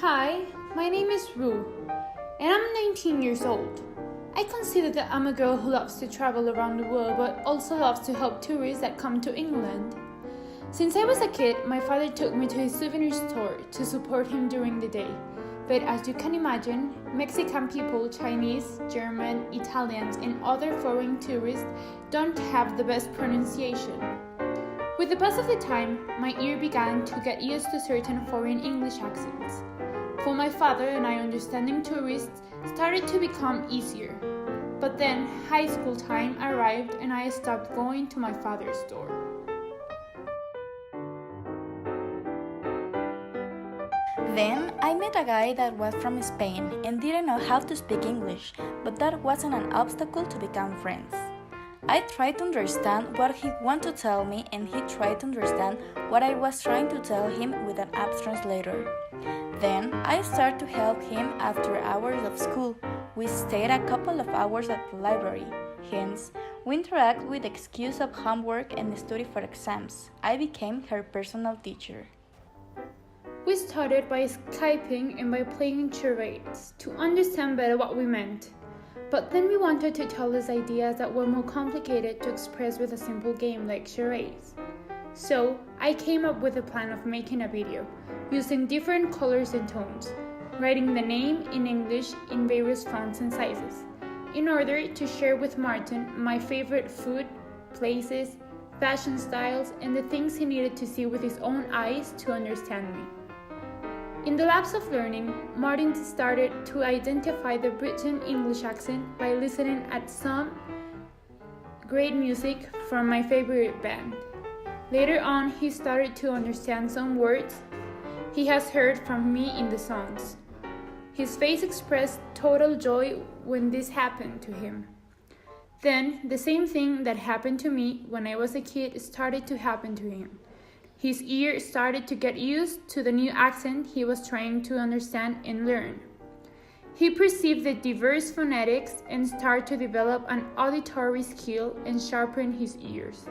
Hi, my name is Rue, and I'm 19 years old. I consider that I'm a girl who loves to travel around the world but also loves to help tourists that come to England. Since I was a kid, my father took me to his souvenir store to support him during the day. But as you can imagine, Mexican people, Chinese, German, Italians, and other foreign tourists don't have the best pronunciation. With the pass of the time, my ear began to get used to certain foreign English accents. For my father and I, understanding tourists started to become easier. But then high school time arrived and I stopped going to my father's store. Then I met a guy that was from Spain and didn't know how to speak English, but that wasn't an obstacle to become friends. I tried to understand what he wanted to tell me and he tried to understand what I was trying to tell him with an app translator. Then I started to help him after hours of school. We stayed a couple of hours at the library. Hence, we interact with the excuse of homework and study for exams. I became her personal teacher. We started by Skyping and by playing charades to understand better what we meant. But then we wanted to tell us ideas that were more complicated to express with a simple game like charades. So I came up with a plan of making a video using different colors and tones, writing the name in English in various fonts and sizes, in order to share with Martin my favorite food, places, fashion styles, and the things he needed to see with his own eyes to understand me. In the lapse of learning, Martin started to identify the Britain English accent by listening at some great music from my favorite band. Later on, he started to understand some words he has heard from me in the songs. His face expressed total joy when this happened to him. Then, the same thing that happened to me when I was a kid started to happen to him. His ear started to get used to the new accent he was trying to understand and learn. He perceived the diverse phonetics and started to develop an auditory skill and sharpen his ears.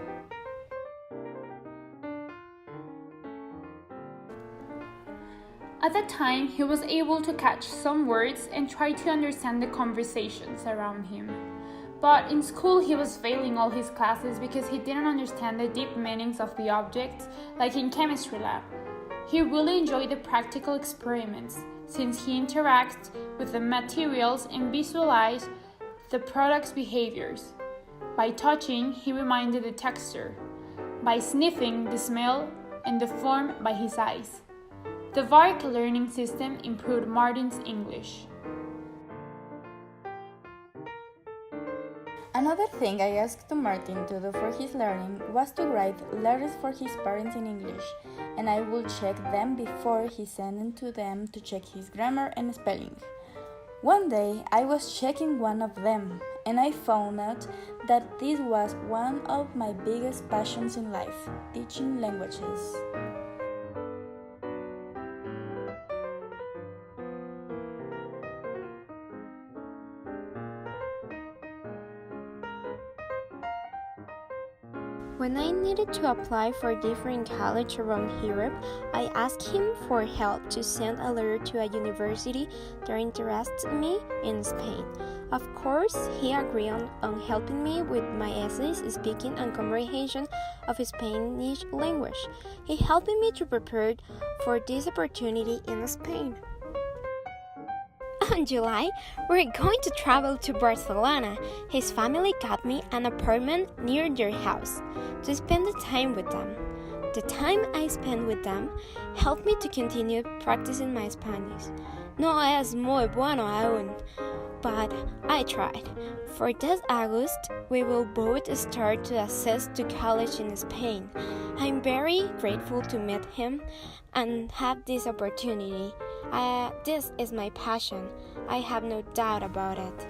At that time, he was able to catch some words and try to understand the conversations around him. But in school, he was failing all his classes because he didn't understand the deep meanings of the objects, like in chemistry lab. He really enjoyed the practical experiments, since he interacts with the materials and visualized the product's behaviors. By touching, he reminded the texture. By sniffing, the smell, and the form by his eyes. The VARC learning system improved Martin's English. Another thing I asked Martin to do for his learning was to write letters for his parents in English, and I would check them before he sent them to them to check his grammar and spelling. One day, I was checking one of them, and I found out that this was one of my biggest passions in life, teaching languages. When I needed to apply for different colleges around Europe, I asked him for help to send a letter to a university that interested me in Spain. Of course, he agreed on helping me with my essays, speaking, and comprehension of Spanish language. He helped me to prepare for this opportunity in Spain. In July, we're going to travel to Barcelona. His family got me an apartment near their house to spend the time with them. The time I spent with them helped me to continue practicing my Spanish. No es muy bueno aún, but I tried. For this August, we will both start to access to college in Spain. I'm very grateful to meet him and have this opportunity. This is my passion. I have no doubt about it.